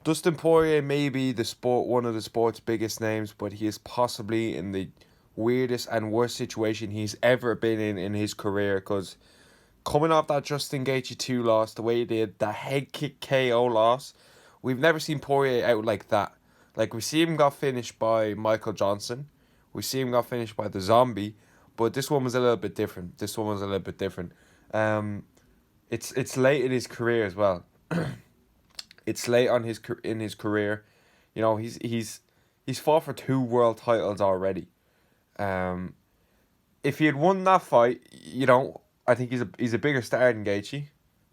Dustin Poirier may be one of the sport's biggest names, but he is possibly in the weirdest and worst situation he's ever been in his career. Because coming off that Justin Gaethje 2 loss, the way he did, that head kick KO loss, we've never seen Poirier out like that. Like, we see him got finished by Michael Johnson, we see him got finished by the Zombie, but this one was a little bit different. Um, it's late in his career as well. It's late on in his career. You know, he's fought for two world titles already. Um, if he had won that fight, I think he's a bigger star than Gaethje.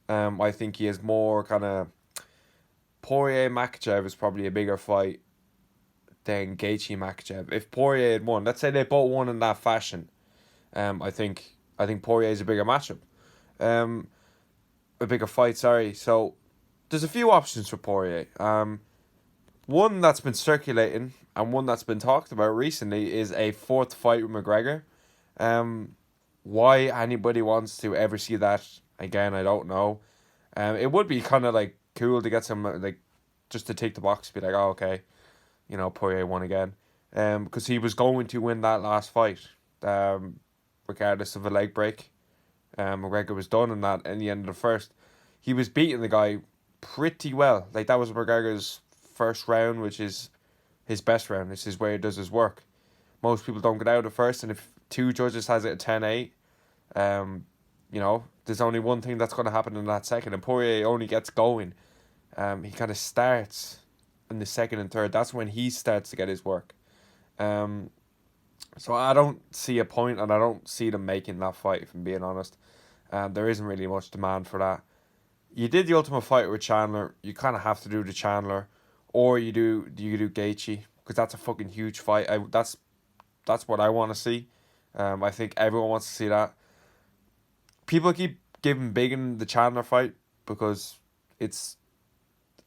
I think he has more kind of Poirier Makachev is probably a bigger fight than Gaethje Makachev. If Poirier had won, let's say they both won in that fashion, I think Poirier is a bigger matchup, um, a bigger fight. Sorry. So there's a few options for Poirier. One that's been circulating and one that's been talked about recently is a fourth fight with McGregor. Um, why anybody wants to ever see that again, I don't know. It would be kind of like cool to get some like just to tick the box, be like, oh okay, Poirier won again. Because he was going to win that last fight, regardless of a leg break. McGregor was done in that in the end of the first. He was beating the guy pretty well. Like that was McGregor's first round, which is his best round. This is where he does his work. Most people don't get out at first, and if two judges has it at 10-8, there's only one thing that's going to happen in that second, and Poirier only gets going. He kind of starts in the second and third. That's when he starts to get his work. So I don't see a point, and I don't see them making that fight, if I'm being honest. There isn't really much demand for that. You did the Ultimate Fighter with Chandler. You kind of have to do the Chandler, or you do Gaethje, because that's a fucking huge fight. That's what I want to see. I think everyone wants to see that. People keep giving Biggin the Chandler fight because it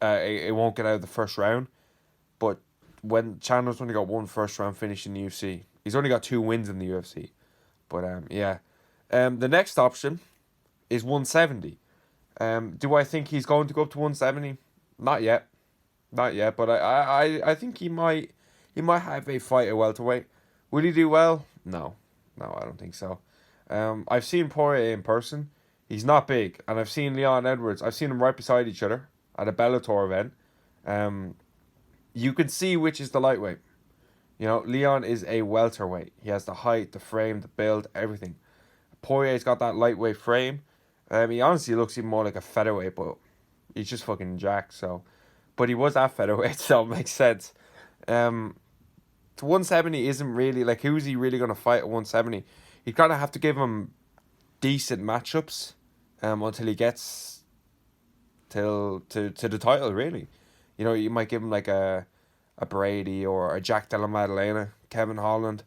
won't get out of the first round, but when Chandler's only got one first round finish in the UFC, he's only got two wins in the UFC. But yeah, the next option is 170. Do I think he's going to go up to 170? Not yet, not yet. But I think he might have a fight at welterweight. Will he do well? No, no, I don't think so. I've seen Poirier in person. He's not big, and I've seen Leon Edwards. I've seen them right beside each other at a Bellator event. Um, you can see which is the lightweight. Leon is a welterweight. He has the height, the frame, the build, everything. Poirier's got that lightweight frame. He honestly looks even more like a featherweight, but he's just fucking jacked. So, but he was at featherweight, so it makes sense. Um, 170 isn't really like who's he really gonna fight at 170? You kind of have to give him decent matchups, until he gets to the title. Really, you might give him like a Brady or a Jack Della Maddalena, Kevin Holland,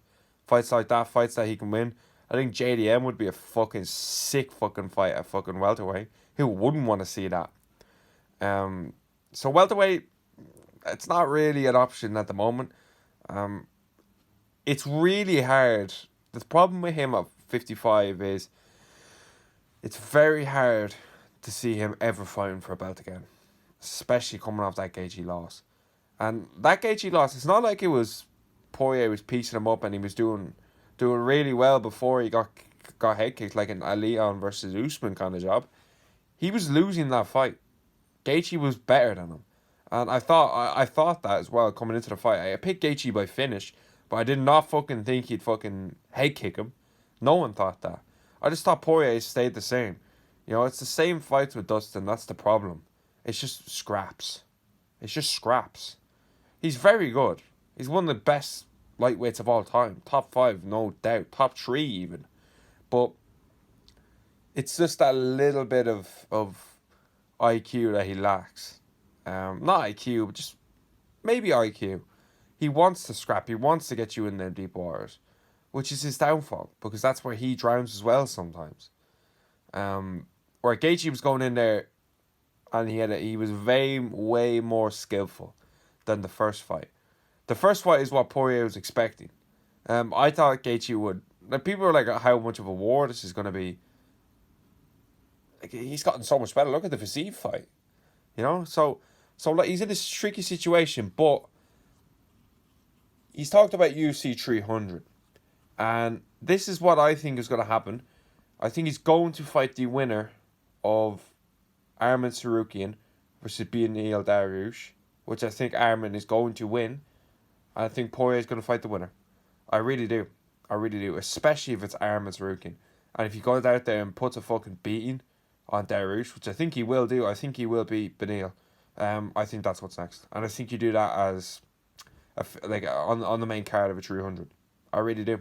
fights like that, fights that he can win. I think JDM would be a fucking sick fucking fight at fucking welterweight. Who wouldn't want to see that? So welterweight, it's not really an option at the moment. Um, it's really hard. The problem with him at 55 is it's very hard to see him ever fighting for a belt again, especially coming off that Gaethje loss. And that Gaethje loss, it's not like it was Poirier was piecing him up and he was doing really well before he got head kicked like an Leon versus Usman kind of job. He was losing that fight. Gaethje was better than him, and I thought that as well coming into the fight. I picked Gaethje by finish, but I did not fucking think he'd fucking head kick him. No one thought that. I just thought Poirier stayed the same. It's the same fights with Dustin. That's the problem. It's just scraps. It's just scraps. He's very good. He's one of the best lightweights of all time. Top 5, no doubt. Top 3 even. But it's just that little bit of IQ that he lacks. Not IQ, but just maybe IQ. He wants to scrap. He wants to get you in them deep waters, which is his downfall because that's where he drowns as well sometimes. Where Gaethje was going in there, and he was way more skillful than the first fight. The first fight is what Poirier was expecting. I thought Gaethje would. Like people were like, how much of a war this is going to be. Like he's gotten so much better. Look at the Fiziev fight, So So like he's in this tricky situation, but he's talked about UFC 300. And this is what I think is going to happen. I think he's going to fight the winner of Arman Tsarukyan versus Beneil Dariush, which I think Arman is going to win. I think Poirier is going to fight the winner. I really do. I really do. Especially if it's Arman Tsarukyan. And if he goes out there and puts a fucking beating on Dariush, which I think he will do. I think he will beat Beneil. I think that's what's next. And I think you do that as on the main card of a 300. I really do.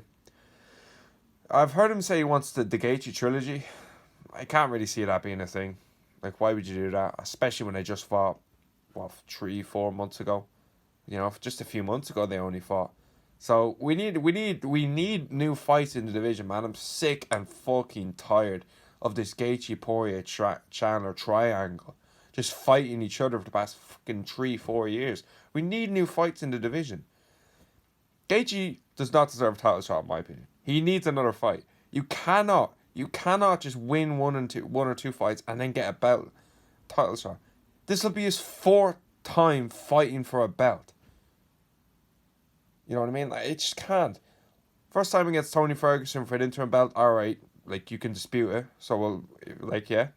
I've heard him say he wants the Gaethje trilogy. I can't really see that being a thing. Like, why would you do that? Especially when they just fought, 3-4 months ago. You know, just a few months ago they only fought. So we need new fights in the division, man. I'm sick and fucking tired of this Gaethje Poirier Chandler triangle, just fighting each other for the past fucking 3-4 years. We need new fights in the division. Gaethje does not deserve a title shot, in my opinion. He needs another fight. You cannot just win one or two fights and then get a belt title shot. This will be his 4th time fighting for a belt. You know what I mean? Like, it just can't. First time against Tony Ferguson for an interim belt, alright, like, you can dispute it. So, well, like, yeah.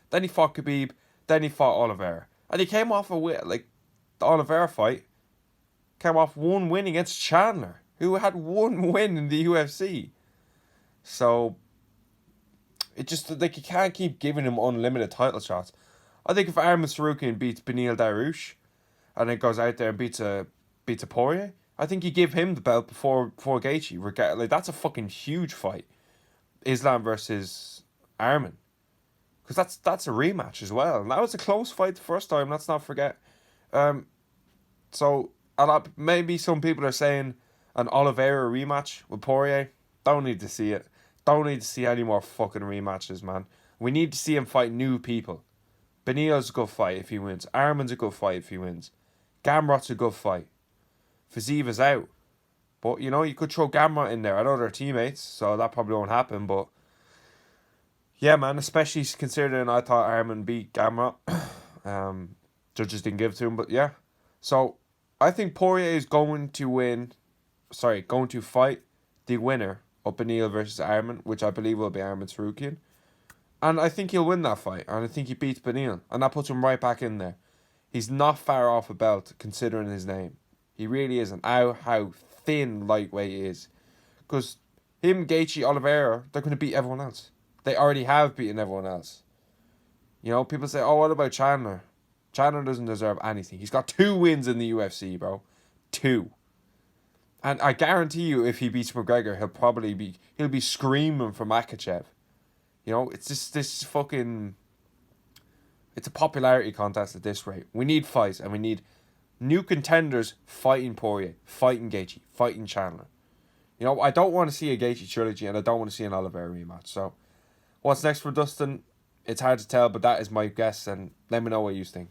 Then he fought Khabib. Then he fought Oliveira. And he came off the Oliveira fight, came off one win against Chandler, who had one win in the UFC. So, it just, like, you can't keep giving him unlimited title shots. I think if Arman Tsarukyan beats Beneil Dariush, and then goes out there and beats a Poirier, I think you give him the belt before Gaethje. Like, that's a fucking huge fight. Islam versus Arman. Because that's a rematch as well. And that was a close fight the first time, let's not forget. So, maybe some people are saying an Oliveira rematch with Poirier. Don't need to see it. Don't need to see any more fucking rematches, man. We need to see him fight new people. Beneil's a good fight if he wins. Arman's a good fight if he wins. Gamrot's a good fight. Fiziev is out. But, you know, you could throw Gamrot in there. I know they're teammates, so that probably won't happen, but yeah, man, especially considering I thought Arman beat Gamrot. Judges didn't give it to him, but yeah. So, I think Poirier is going to fight the winner of Beneil versus Arman, which I believe will be Arman Tsarukyan. And I think he'll win that fight, and I think he beats Beneil, and that puts him right back in there. He's not far off a belt, considering his name. He really isn't. How thin lightweight he is. Because him, Gaethje, Oliveira, they're going to beat everyone else. They already have beaten everyone else. You know, people say, oh, what about Chandler? Chandler doesn't deserve anything. He's got 2 wins in the UFC, bro. 2. And I guarantee you, if he beats McGregor, he'll be screaming for Makhachev. You know, it's just this fucking... It's a popularity contest at this rate. We need fights, and we need new contenders fighting Poirier, fighting Gaethje, fighting Chandler. You know, I don't want to see a Gaethje trilogy, and I don't want to see an Oliveira rematch. So, what's next for Dustin? It's hard to tell, but that is my guess, and let me know what you think.